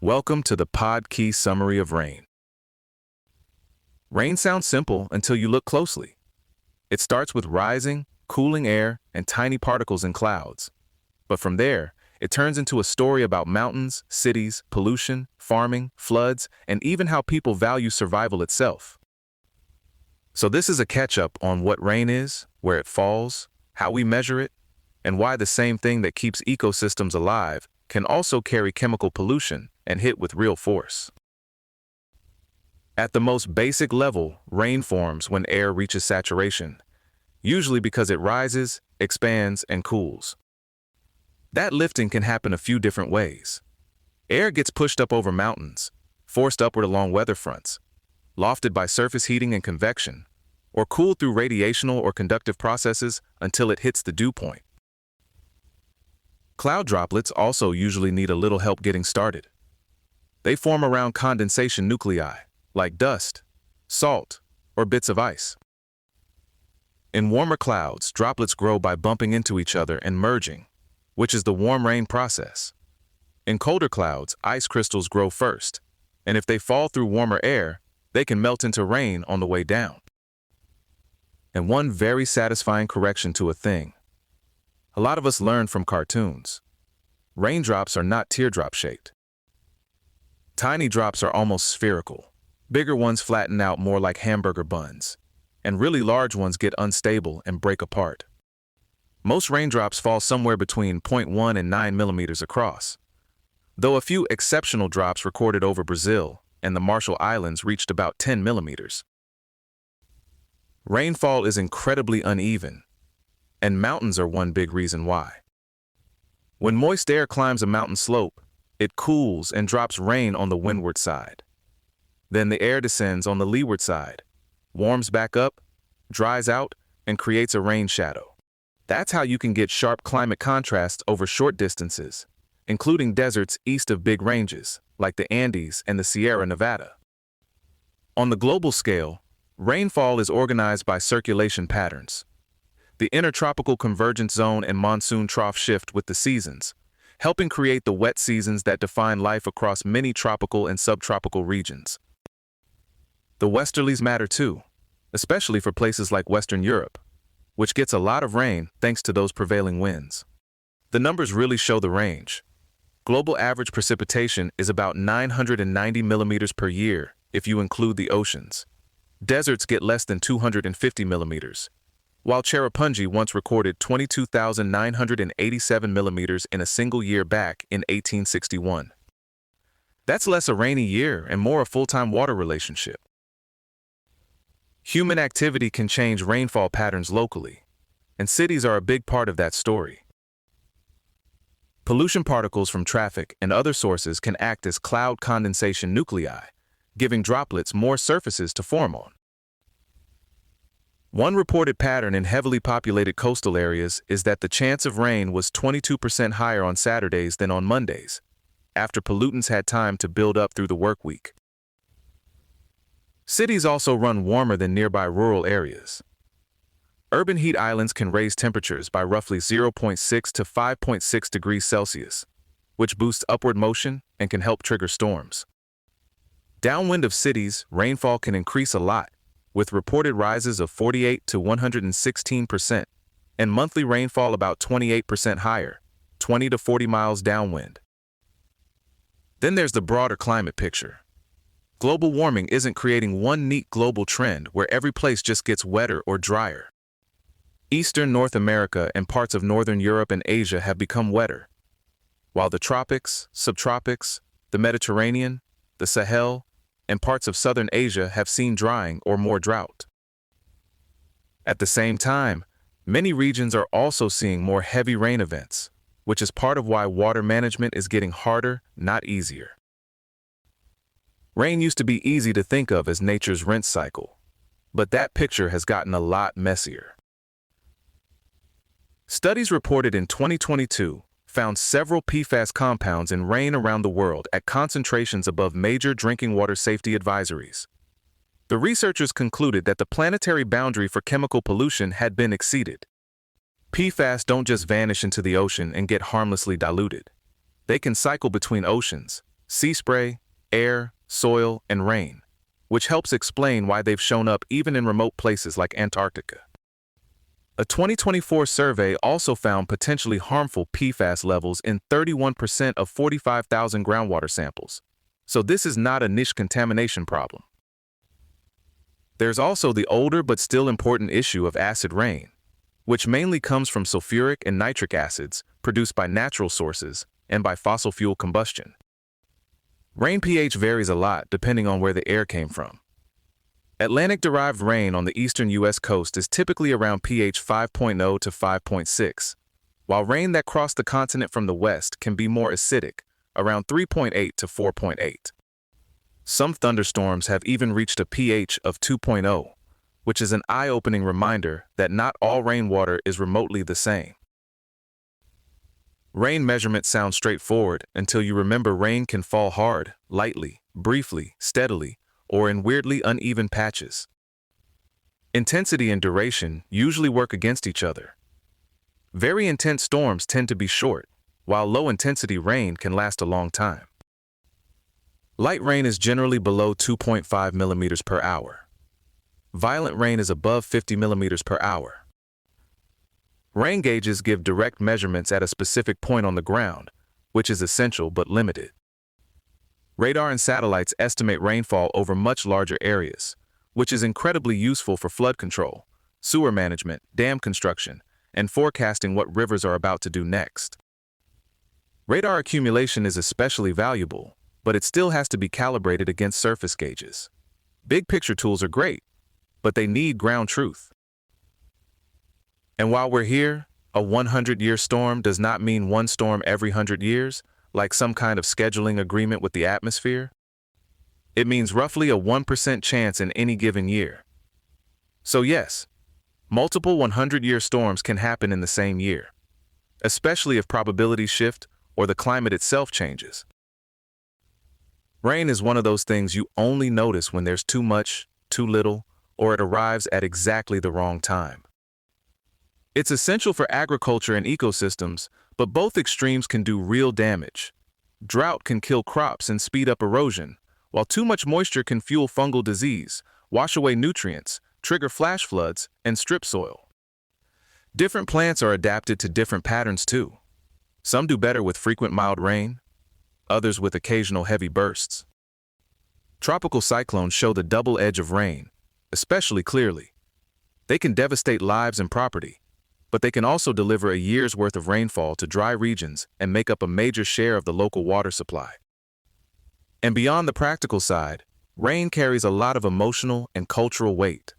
Welcome to the Pod Key Summary of Rain. Rain sounds simple until you look closely. It starts with rising, cooling air and tiny particles in clouds. But from there, it turns into a story about mountains, cities, pollution, farming, floods, and even how people value survival itself. So this is a catch-up on what rain is, where it falls, how we measure it, and why the same thing that keeps ecosystems alive can also carry chemical pollution and hit with real force. At the most basic level, rain forms when air reaches saturation, usually because it rises, expands, and cools. That lifting can happen a few different ways. Air gets pushed up over mountains, forced upward along weather fronts, lofted by surface heating and convection, or cooled through radiational or conductive processes until it hits the dew point. Cloud droplets also usually need a little help getting started. They form around condensation nuclei, like dust, salt, or bits of ice. In warmer clouds, droplets grow by bumping into each other and merging, which is the warm rain process. In colder clouds, ice crystals grow first, and if they fall through warmer air, they can melt into rain on the way down. And one very satisfying correction to a thing. A lot of us learn from cartoons. Raindrops are not teardrop-shaped. Tiny drops are almost spherical. Bigger ones flatten out more like hamburger buns, and really large ones get unstable and break apart. Most raindrops fall somewhere between 0.1 and 9 millimeters across, though a few exceptional drops recorded over Brazil and the Marshall Islands reached about 10 millimeters. Rainfall is incredibly uneven, and mountains are one big reason why. When moist air climbs a mountain slope, it cools and drops rain on the windward side. Then the air descends on the leeward side, warms back up, dries out, and creates a rain shadow. That's how you can get sharp climate contrasts over short distances, including deserts east of big ranges, like the Andes and the Sierra Nevada. On the global scale, rainfall is organized by circulation patterns. The intertropical convergence zone and monsoon trough shift with the seasons, helping create the wet seasons that define life across many tropical and subtropical regions. The westerlies matter too, especially for places like Western Europe, which gets a lot of rain thanks to those prevailing winds. The numbers really show the range. Global average precipitation is about 990 millimeters per year if you include the oceans. Deserts get less than 250 millimeters, while Cherrapunji once recorded 22,987 millimeters in a single year back in 1861. That's less a rainy year and more a full-time water relationship. Human activity can change rainfall patterns locally, and cities are a big part of that story. Pollution particles from traffic and other sources can act as cloud condensation nuclei, giving droplets more surfaces to form on. One reported pattern in heavily populated coastal areas is that the chance of rain was 22% higher on Saturdays than on Mondays, after pollutants had time to build up through the work week. Cities also run warmer than nearby rural areas. Urban heat islands can raise temperatures by roughly 0.6 to 5.6 degrees Celsius, which boosts upward motion and can help trigger storms. Downwind of cities, rainfall can increase a lot, with reported rises of 48 to 116%, and monthly rainfall about 28% higher, 20 to 40 miles downwind. Then there's the broader climate picture. Global warming isn't creating one neat global trend where every place just gets wetter or drier. Eastern North America and parts of Northern Europe and Asia have become wetter, while the tropics, subtropics, the Mediterranean, the Sahel, and parts of Southern Asia have seen drying or more drought. At the same time, many regions are also seeing more heavy rain events, which is part of why water management is getting harder, not easier. Rain used to be easy to think of as nature's rinse cycle, but that picture has gotten a lot messier. Studies reported in 2022 found several PFAS compounds in rain around the world at concentrations above major drinking water safety advisories. The researchers concluded that the planetary boundary for chemical pollution had been exceeded. PFAS don't just vanish into the ocean and get harmlessly diluted. They can cycle between oceans, sea spray, air, soil, and rain, which helps explain why they've shown up even in remote places like Antarctica. A 2024 survey also found potentially harmful PFAS levels in 31% of 45,000 groundwater samples, so this is not a niche contamination problem. There's also the older but still important issue of acid rain, which mainly comes from sulfuric and nitric acids produced by natural sources and by fossil fuel combustion. Rain pH varies a lot depending on where the air came from. Atlantic-derived rain on the eastern U.S. coast is typically around pH 5.0 to 5.6, while rain that crossed the continent from the west can be more acidic, around 3.8 to 4.8. Some thunderstorms have even reached a pH of 2.0, which is an eye-opening reminder that not all rainwater is remotely the same. Rain measurements sound straightforward until you remember rain can fall hard, lightly, briefly, steadily, or in weirdly uneven patches. Intensity and duration usually work against each other. Very intense storms tend to be short, while low-intensity rain can last a long time. Light rain is generally below 2.5 millimeters per hour. Violent rain is above 50 millimeters per hour. Rain gauges give direct measurements at a specific point on the ground, which is essential but limited. Radar and satellites estimate rainfall over much larger areas, which is incredibly useful for flood control, sewer management, dam construction, and forecasting what rivers are about to do next. Radar accumulation is especially valuable, but it still has to be calibrated against surface gauges. Big picture tools are great, but they need ground truth. And while we're here, a 100-year storm does not mean one storm every 100 years, like some kind of scheduling agreement with the atmosphere. It means roughly a 1% chance in any given year. So yes, multiple 100-year storms can happen in the same year, especially if probabilities shift or the climate itself changes. Rain is one of those things you only notice when there's too much, too little, or it arrives at exactly the wrong time. It's essential for agriculture and ecosystems, but both extremes can do real damage. Drought can kill crops and speed up erosion, while too much moisture can fuel fungal disease, wash away nutrients, trigger flash floods, and strip soil. Different plants are adapted to different patterns too. Some do better with frequent mild rain, others with occasional heavy bursts. Tropical cyclones show the double edge of rain, especially clearly. They can devastate lives and property, but they can also deliver a year's worth of rainfall to dry regions and make up a major share of the local water supply. And beyond the practical side, rain carries a lot of emotional and cultural weight.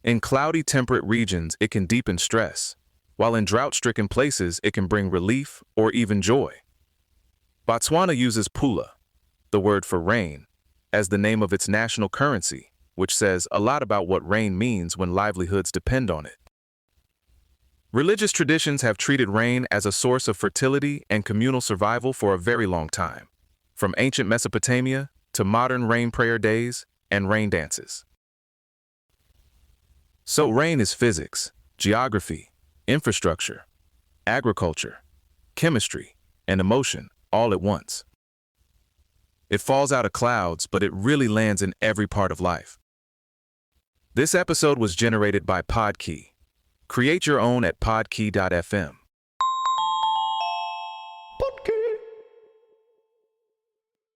In cloudy temperate regions, it can deepen stress, while in drought-stricken places, it can bring relief or even joy. Botswana uses pula, the word for rain, as the name of its national currency, which says a lot about what rain means when livelihoods depend on it. Religious traditions have treated rain as a source of fertility and communal survival for a very long time, from ancient Mesopotamia to modern rain prayer days and rain dances. So rain is physics, geography, infrastructure, agriculture, chemistry, and emotion all at once. It falls out of clouds, but it really lands in every part of life. This episode was generated by Podkey. Create your own at podkey.fm.